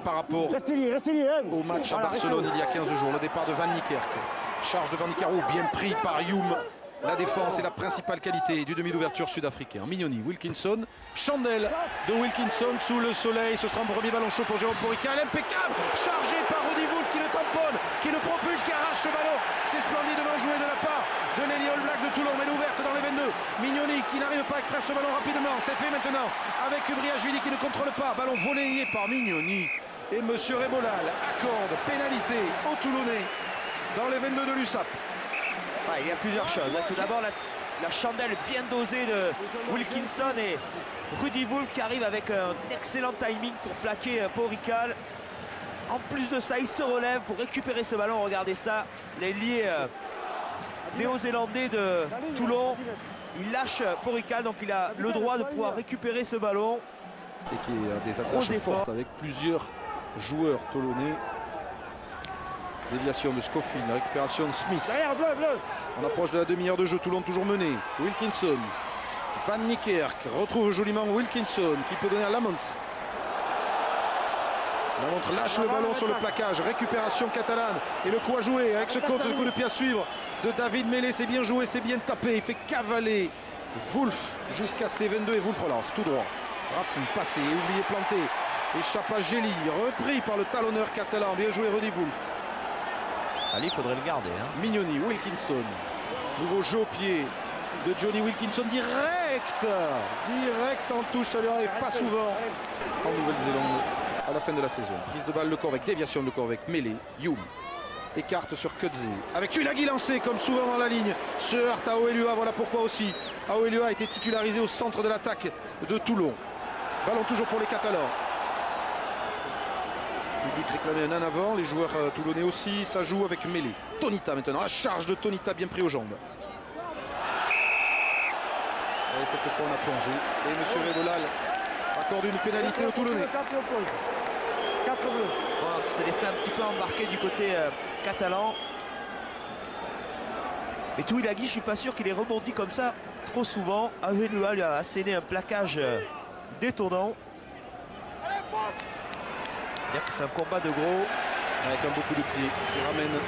par rapport au match à Barcelone il y a 15 jours. Le départ de Van Niekerk. Charge de Van Niekerk, bien pris par Hume. La défense est la principale qualité du demi d'ouverture sud-africain. Mignoni, Wilkinson, chandelle de Wilkinson sous le soleil. Ce sera un premier ballon chaud pour Jérôme Porical. Impeccable, chargé par Rudy Wolf qui le tamponne, qui le propulse, qui arrache ce ballon. C'est splendidement joué de la part de l'Eli All Black de Toulon, mais l'ouverte dans les 22. Mignoni qui n'arrive pas à extraire ce ballon rapidement. C'est fait maintenant avec Ubriashvili qui ne contrôle pas. Ballon volé par Mignoni. Et Monsieur Rebolal accorde pénalité aux Toulonnais dans les 22 de l'USAP. Il y a plusieurs choses. Tout d'abord, la chandelle bien dosée de Wilkinson et Rudy Wolf qui arrive avec un excellent timing pour plaquer Porical. En plus de ça, il se relève pour récupérer ce ballon. Regardez ça, l'ailier néo-zélandais de Toulon. Il lâche Porical, donc il a le droit de pouvoir récupérer ce ballon. Et qui a des attaches fortes avec plusieurs joueurs toulonnais. Déviation de Scofield, la récupération de Smith. On approche de la demi-heure de jeu, Toulon toujours mené. Wilkinson, Van Niekerk retrouve joliment Wilkinson qui peut donner à Lamont. Lamont lâche le ballon sur le plaquage, récupération catalane et le coup à jouer avec ce coup de pied à suivre de David Mélé. C'est bien joué, c'est bien tapé, il fait cavaler Wolf jusqu'à ses 22 et Wolf relance tout droit. Rafoul passé, oublié planté, échappe à Gély, repris par le talonneur catalan, bien joué Rudy Wolf. Allez, il faudrait le garder. Mignoni, Wilkinson. Nouveau jeu au pied de Johnny Wilkinson. Direct en touche, ça lui arrive pas souvent en Nouvelle-Zélande à la fin de la saison. Prise de balle de Corvec, déviation de Corvec, mêlée, Hume. Écarte sur Kudze. Avec Tulagi lancé comme souvent dans la ligne. Se heurte à Oelua, voilà pourquoi aussi. Oelua a été titularisé au centre de l'attaque de Toulon. Ballon toujours pour les Catalans. Le public réclamait un en avant, les joueurs toulonnais aussi, ça joue avec Mélé. Tonita maintenant, la charge de Tonita bien pris aux jambes. Et cette fois on a plongé. Et M. Rebolal accorde une pénalité aux Toulonnais. 4 bleus. Bon, c'est laissé un petit peu embarquer du côté catalan. Mais Tuilagi, je suis pas sûr qu'il ait rebondi comme ça trop souvent. Avelua lui a asséné un plaquage détonnant. C'est un combat de gros. Avec un beaucoup de pieds qui ramène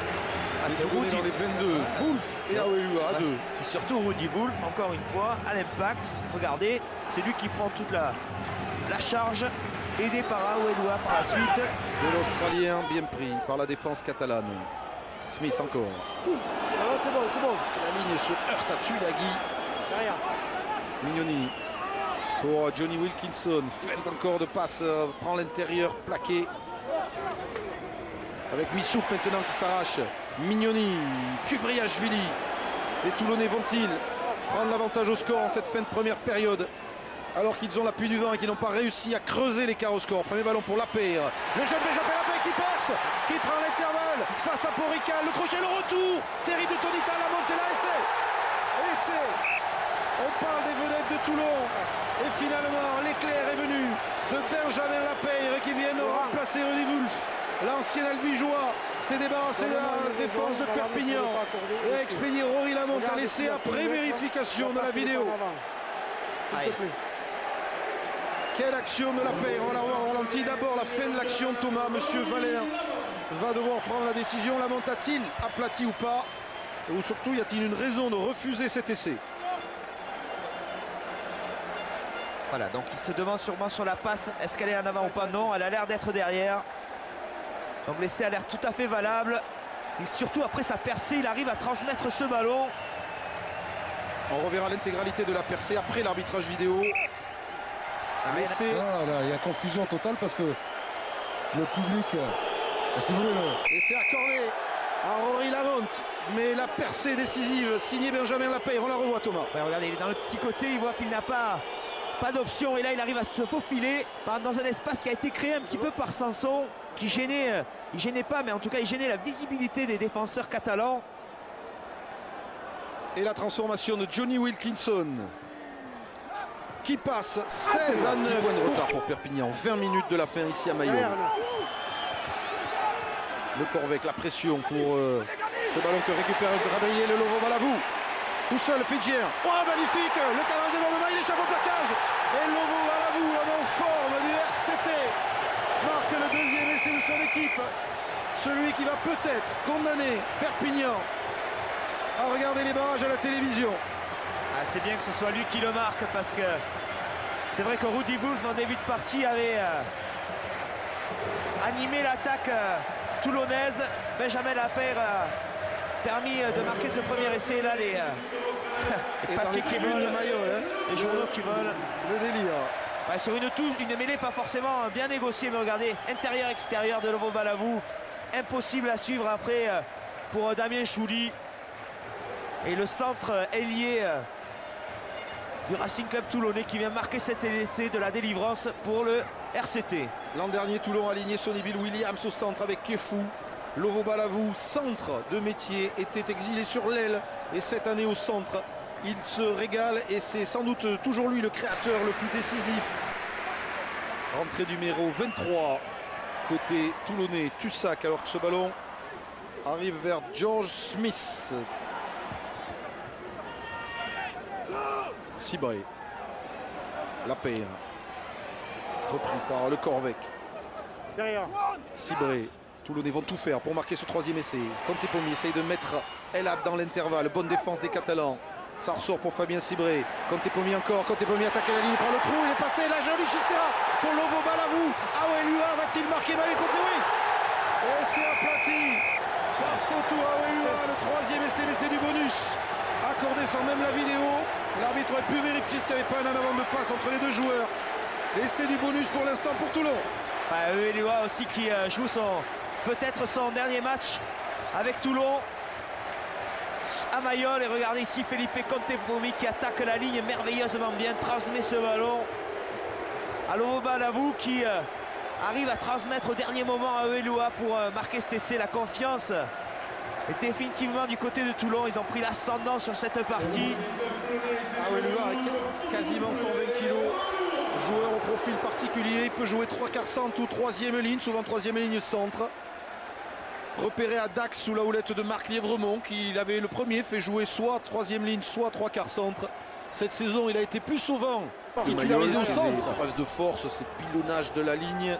c'est Rudy dans les 22. Wolf et Aouelua à 2. C'est surtout Rudy Wolf, encore une fois, à l'impact. Regardez, c'est lui qui prend toute la charge, aidé par Aouelua par la suite. De l'Australien, bien pris par la défense catalane. Smith encore. C'est bon, c'est bon. La ligne se heurte à Tulagi. Mignoni. Pour Johnny Wilkinson, feinte encore de passe, prend l'intérieur, plaqué. Avec Missouk maintenant qui s'arrache. Mignoni, Kubriashvili. Les Toulonnais vont-ils prendre l'avantage au score en cette fin de première période, alors qu'ils ont l'appui du vent et qu'ils n'ont pas réussi à creuser l'écart au score. Premier ballon pour Lapeyre. Le jeune Benjamin Lapeyre qui perce, qui prend l'intervalle face à Porical. Le crochet, le retour. Terrible de Tonita, la montée là, essai. On parle des vedettes de Toulon. Et finalement, l'éclair est venu de Benjamin Lapeyre qui vient remplacer Rudy Wolf. L'ancien albigeois s'est débarrassé de la défense de Perpignan et a expédié Rory Lamont à laisser après vérification de la vidéo. Quelle action de Lapeyre, on va la voir au ralenti. D'abord la fin de l'action, Thomas, monsieur Valère va devoir prendre la décision. Lamont a-t-il aplati ou pas? Ou surtout, y a-t-il une raison de refuser cet essai? Voilà, donc il se demande sûrement sur la passe, est-ce qu'elle est en avant ou pas? Non, elle a l'air d'être derrière. Donc l'essai a l'air tout à fait valable. Et surtout après sa percée, il arrive à transmettre ce ballon. On reverra l'intégralité de la percée après l'arbitrage vidéo. Il y a confusion totale parce que le public, si vous voulez le... Et c'est accordé à Rory Lamont. Mais la percée décisive, signée Benjamin Lapeyre, on la revoit Thomas. Ouais, regardez, il est dans le petit côté, il voit qu'il n'a pas d'option. Et là, il arrive à se faufiler dans un espace qui a été créé un petit peu par Sanson, qui gênait, il gênait pas, mais en tout cas, il gênait la visibilité des défenseurs catalans. Et la transformation de Johnny Wilkinson, qui passe 16 à 9. Points de retard pour Perpignan, 20 minutes de la fin ici à Mayol. Le Corvec, la pression pour ce ballon que récupère Gabriel Lovo Balavou. Tout seul, Fidjien. Oh, magnifique! Le cadrage de Bordemain, il échappe au plaquage. Et Lovo Balavou, en forme du RCT, marque équipe, celui qui va peut-être condamner Perpignan à regarder les barrages à la télévision. Ah, c'est bien que ce soit lui qui le marque parce que c'est vrai que Rudy Wolf en début de partie avait animé l'attaque toulonnaise. Benjamin Lapeyre a permis de marquer ce premier essai. Là, les papiers qui volent, les journaux qui volent. Le délire. Ouais, sur une touche, une mêlée pas forcément bien négociée, mais regardez, intérieur-extérieur de Lovo Balavou. Impossible à suivre après pour Damien Chouli. Et le centre ailier du Racing Club toulonnais qui vient marquer cet essai de la délivrance pour le RCT. L'an dernier, Toulon a aligné Sonny Bill Williams au centre avec Kefou. Lovo Balavou, centre de métier, était exilé sur l'aile. Et cette année au centre, il se régale et c'est sans doute toujours lui le créateur le plus décisif. Rentrée numéro 23, côté toulonnais, Tussac, alors que ce ballon arrive vers George Smith. Cibré, Lapeyre, repris par le Corvec. Derrière. Cibré, Toulonnais vont tout faire pour marquer ce troisième essai. Contepomi essaye de mettre El Abd dans l'intervalle. Bonne défense des Catalans. Ça ressort pour Fabien Cibré. Contepomi encore. Contepomi attaque à la ligne, prend le trou. Il est passé. La jolie Chistera pour Lovo Balavou. Aouelua va-t-il marquer? Balé contre oui. Et c'est aplati par Fotou Aouelua. Le troisième essai, l'essai du bonus. Accordé sans même la vidéo. L'arbitre aurait pu vérifier s'il n'y avait pas un en avant de passe entre les deux joueurs. L'essai du bonus pour l'instant pour Toulon. Aouelua aussi qui joue peut-être son dernier match avec Toulon à Mayol. Et regardez ici Felipe Contepomi qui attaque la ligne merveilleusement bien, transmet ce ballon à Lovo Balavou qui arrive à transmettre au dernier moment à Aouelua pour marquer cet essai. La confiance est définitivement du côté de Toulon. Ils ont pris l'ascendant sur cette partie. Aouelua avec quasiment 120 kilos. Joueur au profil particulier, il peut jouer 3/4 centre ou troisième ligne, souvent troisième ligne centre. Repéré à Dax sous la houlette de Marc Lièvremont, qui avait le premier fait jouer soit troisième ligne, soit 3/4 centre. Cette saison, il a été plus souvent titularisé au centre. Preuve de force, ce pilonnage de la ligne.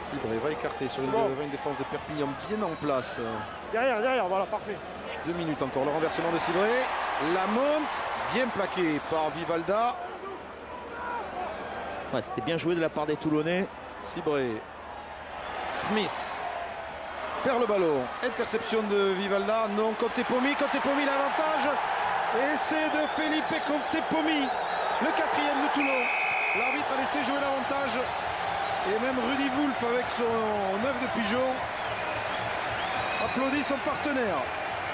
Cibré va écarter sur une défense de Perpignan bien en place. Derrière, voilà, parfait. 2 minutes encore, le renversement de Cibré. La monte, bien plaqué par Vivalda. Ouais, c'était bien joué de la part des Toulonnais. Cibré. Smith perd le ballon. Interception de Vivalda. Non, Contepomi l'avantage. Et c'est de Felipe Contepomi, le 4e de Toulon. L'arbitre a laissé jouer l'avantage. Et même Rudy Wolf avec son œuf de pigeon applaudit son partenaire.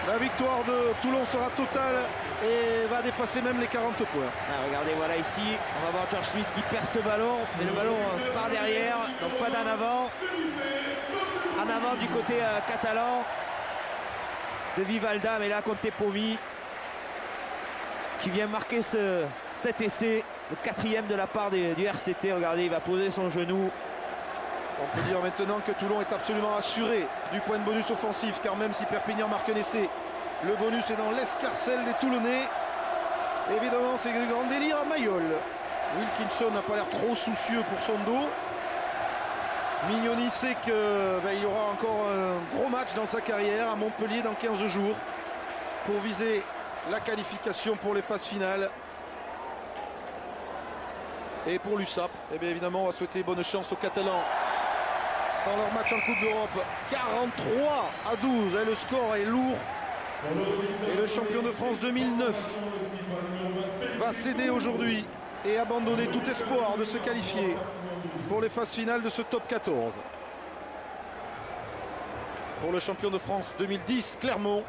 La victoire de Toulon sera totale et va dépasser même les 40 points. Ah, regardez, voilà ici, on va voir George Smith qui perd ce ballon, mais le ballon part derrière, donc pas d'en avant. En avant du côté catalan de Vivalda, mais là Contepomi qui vient marquer cet essai, le 4e de la part du RCT. Regardez, il va poser son genou. On peut dire maintenant que Toulon est absolument assuré du point de bonus offensif, car même si Perpignan marque un essai, le bonus est dans l'escarcelle des Toulonnais. Évidemment, c'est du grand délire à Mayol. Wilkinson n'a pas l'air trop soucieux pour son dos. Mignoni sait qu'il y aura encore un gros match dans sa carrière à Montpellier dans 15 jours pour viser la qualification pour les phases finales. Et pour l'USAP, eh bien évidemment, on va souhaiter bonne chance aux Catalans dans leur match en Coupe d'Europe. 43-12, le score est lourd. Et le champion de France 2009 va céder aujourd'hui et abandonner tout espoir de se qualifier pour les phases finales de ce top 14. Pour le champion de France 2010, Clermont.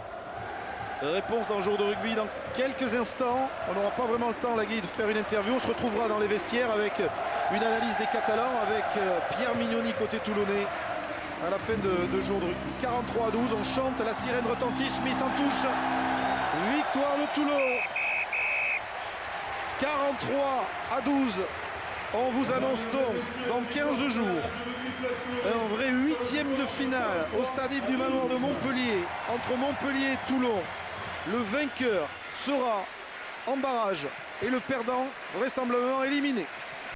Réponse d'un jour de rugby dans quelques instants. On n'aura pas vraiment le temps, la Guy, de faire une interview. On se retrouvera dans les vestiaires avec une analyse des Catalans, avec Pierre Mignoni côté toulonnais à la fin de jour de rugby. 43-12, on chante, la sirène retentit, Smith en touche. Victoire de Toulon. 43-12. On vous annonce donc dans 15 jours un vrai 8e de finale au stade Yves du Manoir de Montpellier, entre Montpellier et Toulon. Le vainqueur sera en barrage et le perdant vraisemblablement éliminé.